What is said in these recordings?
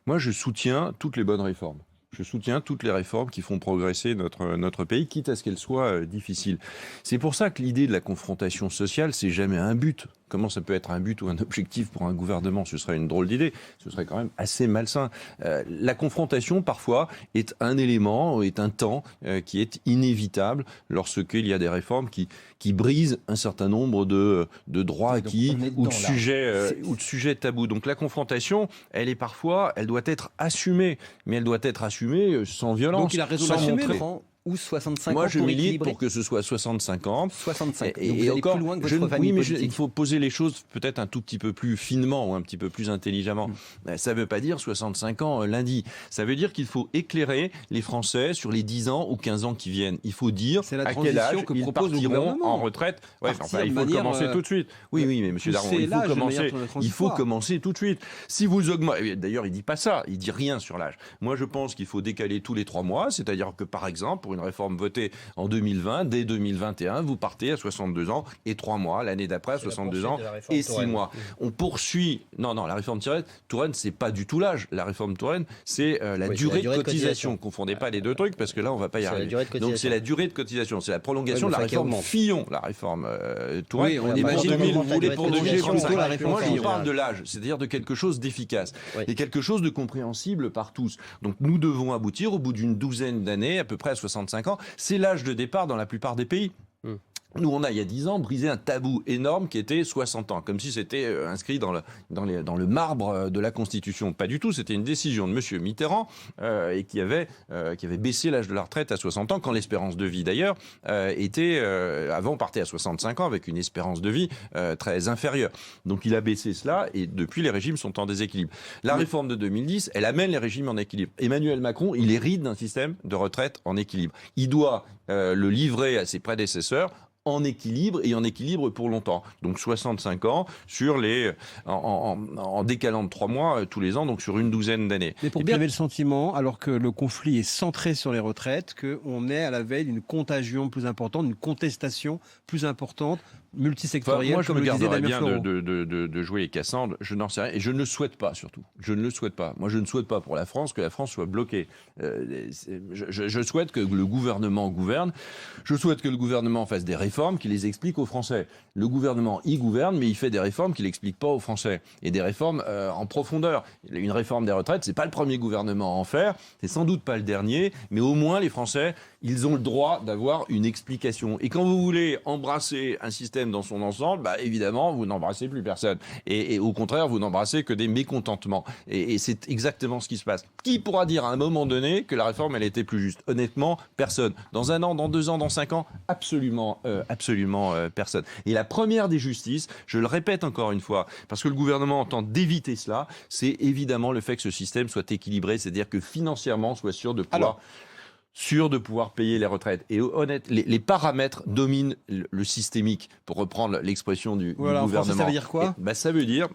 Moi, je soutiens toutes les bonnes réformes. Je soutiens toutes les réformes qui font progresser notre pays, quitte à ce qu'elles soient difficiles. C'est pour ça que l'idée de la confrontation sociale, c'est jamais un but. Comment ça peut être un but ou un objectif pour un gouvernement? Ce serait une drôle d'idée. Ce serait quand même assez malsain. La confrontation, parfois, est un élément, est un temps qui est inévitable lorsqu'il y a des réformes qui brisent un certain nombre de droits acquis ou de sujets tabous. Donc la confrontation, elle doit être assumée, mais elle doit être assumée sans violence. Donc il a raison d'assumer, Laurent. Ou 65 Moi, ans je pour milite équilibrer. pour que ce soit 65 ans. 65. Et Donc vous allez encore, plus loin que votre famille politique. il faut poser les choses peut-être un tout petit peu plus finement ou un petit peu plus intelligemment. Ça ne veut pas dire 65 ans lundi. Ça veut dire qu'il faut éclairer les Français sur les 10 ans ou 15 ans qui viennent. Il faut dire à quel âge ils partiront en retraite. Ouais, il faut commencer tout de suite. Oui, mais M. Daron, il faut commencer tout de suite. Si vous augmentez... D'ailleurs, il ne dit pas ça. Il ne dit rien sur l'âge. Moi, je pense qu'il faut décaler tous les 3 mois. C'est-à-dire que, par exemple, pour une réforme votée en 2020, dès 2021, vous partez à 62 ans et 3 mois, l'année d'après à 62 ans et 6 mois. On poursuit... Non, la réforme Touraine, c'est pas du tout l'âge. La réforme Touraine, c'est la durée de cotisation. Confondez pas les deux trucs, parce que là, on va pas y arriver. Donc, c'est la durée de cotisation. C'est la prolongation de la réforme Fillon, la réforme Touraine. Oui, on imagine que vous voulez prolonger comme ça. la réforme Moi, je Fillon. vous parle de l'âge, c'est-à-dire de quelque chose d'efficace et quelque chose de compréhensible par tous. Donc, nous devons aboutir au bout d'une douzaine d'années, à peu près à 65 ans. C'est l'âge de départ dans la plupart des pays. Nous, on a, il y a 10 ans, brisé un tabou énorme qui était 60 ans, comme si c'était inscrit dans le marbre de la Constitution. Pas du tout, c'était une décision de M. Mitterrand et qui avait baissé l'âge de la retraite à 60 ans, quand l'espérance de vie, d'ailleurs, avant, on partait à 65 ans avec une espérance de vie très inférieure. Donc, il a baissé cela et depuis, les régimes sont en déséquilibre. La réforme de 2010, elle amène les régimes en équilibre. Emmanuel Macron, il hérite d'un système de retraite en équilibre. Il doit le livrer à ses prédécesseurs en équilibre et en équilibre pour longtemps. Donc 65 ans en décalant de 3 mois tous les ans, donc sur une douzaine d'années. Mais pour bien le sentiment, alors que le conflit est centré sur les retraites, qu'on est à la veille d'une contagion plus importante, d'une contestation plus importante, multisectorielle, moi, je comme me le disait garderais Damien bien Fleureau. de jouer les Cassandres, je n'en sais rien, et je ne le souhaite pas surtout. Je ne le souhaite pas. Moi, je ne souhaite pas pour la France que la France soit bloquée. Je souhaite que le gouvernement gouverne, je souhaite que le gouvernement fasse des réformes qui les expliquent aux Français. Le gouvernement y gouverne, mais il fait des réformes qu'il n'explique pas aux Français. Et des réformes en profondeur. Une réforme des retraites, c'est pas le premier gouvernement à en faire, c'est sans doute pas le dernier, mais au moins les Français, ils ont le droit d'avoir une explication. Et quand vous voulez embrasser un système dans son ensemble, évidemment, vous n'embrassez plus personne. Et au contraire, vous n'embrassez que des mécontentements. Et c'est exactement ce qui se passe. Qui pourra dire à un moment donné que la réforme, elle était plus juste? Honnêtement, personne. Dans 1 an, dans 2 ans, dans 5 ans, absolument personne. Et la première des justices, je le répète encore une fois, parce que le gouvernement entend d'éviter cela, c'est évidemment le fait que ce système soit équilibré, c'est-à-dire que financièrement, on soit sûr de pouvoir payer les retraites. Et les paramètres dominent le systémique, pour reprendre l'expression du gouvernement. En français, ça veut dire quoi? Ça veut dire...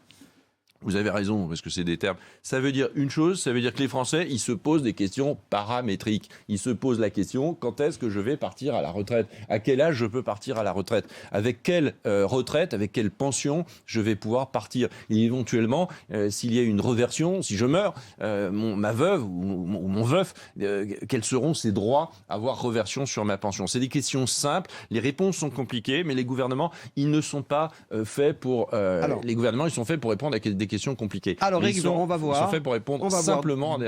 Vous avez raison, parce que c'est des termes. Ça veut dire une chose, ça veut dire que les Français, ils se posent des questions paramétriques. Ils se posent la question, quand est-ce que je vais partir à la retraite? À quel âge je peux partir à la retraite? Avec quelle retraite, avec quelle pension je vais pouvoir partir? Et éventuellement, s'il y a une reversion, si je meurs, ma veuve ou mon veuf, quels seront ses droits à avoir reversion sur ma pension? C'est des questions simples, les réponses sont compliquées, mais les gouvernements, ils ne sont pas faits pour... les gouvernements, ils sont faits pour répondre à des questions compliquées. Alors, on va voir. Ils sont faits pour répondre simplement à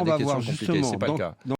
des questions compliquées. C'est pas le cas.